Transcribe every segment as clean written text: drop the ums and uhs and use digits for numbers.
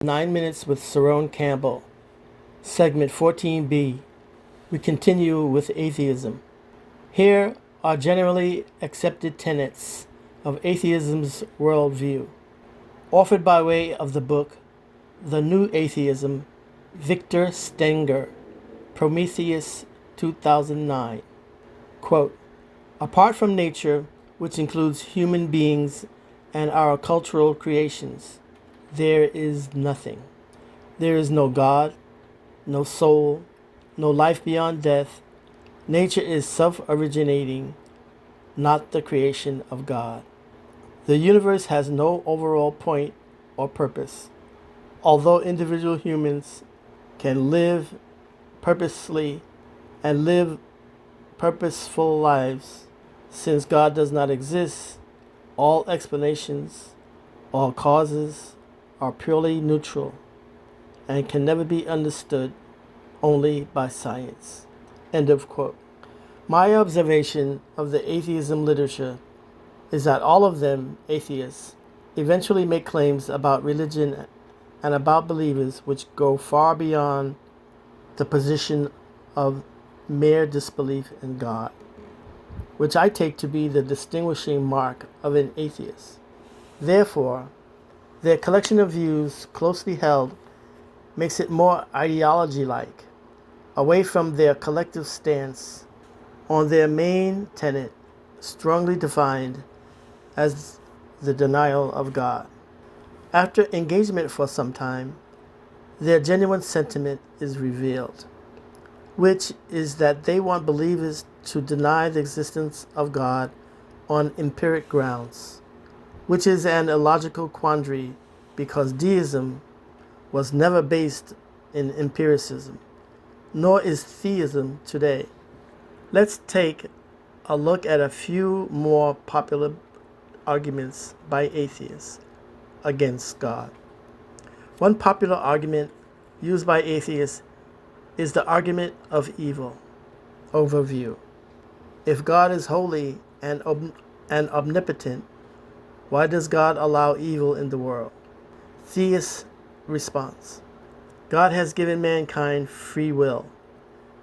9 Minutes with Syrone Campbell, Segment 14B. We continue with atheism. Here are generally accepted tenets of atheism's worldview, offered by way of the book The New Atheism, Victor Stenger, Prometheus, 2009. Quote, apart from nature, which includes human beings and our cultural creations, there is nothing. There is no God, no soul, no life beyond death. Nature is self-originating, not the creation of God. The universe has no overall point or purpose. Although individual humans can live purposely and live purposeful lives, since God does not exist, all explanations, all causes are purely neutral and can never be understood only by science. End of quote. My observation of the atheism literature is that all of them, atheists, eventually make claims about religion and about believers which go far beyond the position of mere disbelief in God, which I take to be the distinguishing mark of an atheist. Therefore, their collection of views, closely held, makes it more ideology-like, away from their collective stance on their main tenet, strongly defined as the denial of God. After engagement for some time, their genuine sentiment is revealed, which is that they want believers to deny the existence of God on empiric grounds, which is an illogical quandary because deism was never based in empiricism, nor is theism today. Let's take a look at a few more popular arguments by atheists against God. One popular argument used by atheists is the argument of evil. Overview. If God is holy and omnipotent, why does God allow evil in the world? Theist response. God has given mankind free will.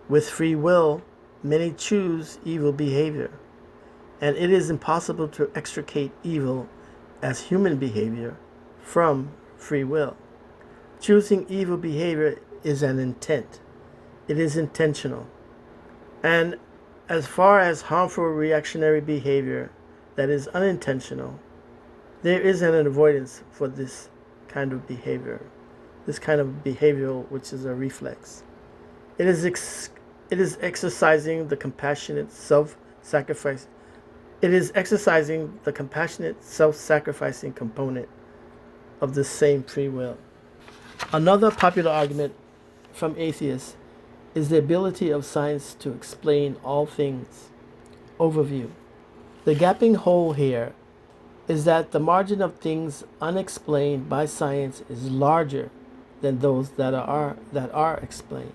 With free will, many choose evil behavior, and it is impossible to extricate evil as human behavior from free will. Choosing evil behavior is an intent. It is intentional. And as far as harmful reactionary behavior that is unintentional, there is an avoidance for this kind of behavior, this kind of behavioral, which is a reflex. It is exercising the compassionate self-sacrifice. It is exercising the compassionate self-sacrificing component of the same free will. Another popular argument from atheists is the ability of science to explain all things. Overview. The gaping hole here is that the margin of things unexplained by science is larger than those that are explained.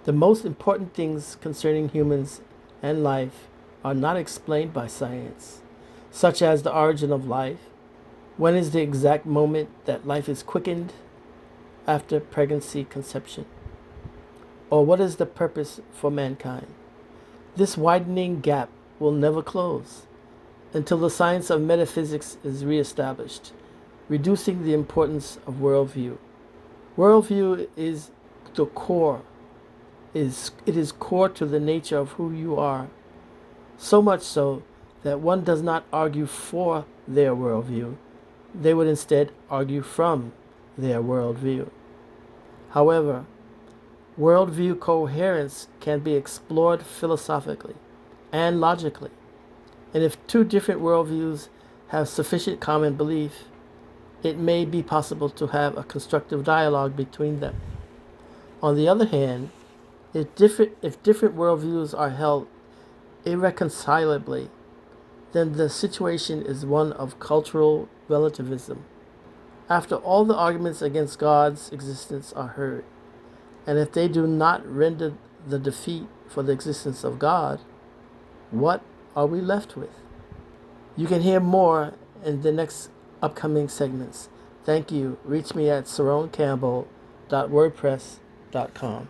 The most important things concerning humans and life are not explained by science, such as the origin of life. When is the exact moment that life is quickened after pregnancy conception? Or what is the purpose for mankind? This widening gap will never close until the science of metaphysics is reestablished, reducing the importance of worldview. Worldview is the core. It is core to the nature of who you are, so much so that one does not argue for their worldview. They would instead argue from their worldview. However, worldview coherence can be explored philosophically and logically. And if two different worldviews have sufficient common belief, it may be possible to have a constructive dialogue between them. On the other hand, if different worldviews are held irreconcilably, then the situation is one of cultural relativism. After all the arguments against God's existence are heard, and if they do not render the defeat for the existence of God, what are we left with? You can hear more in the next upcoming segments. Thank you. Reach me at syronecampbell.wordpress.com.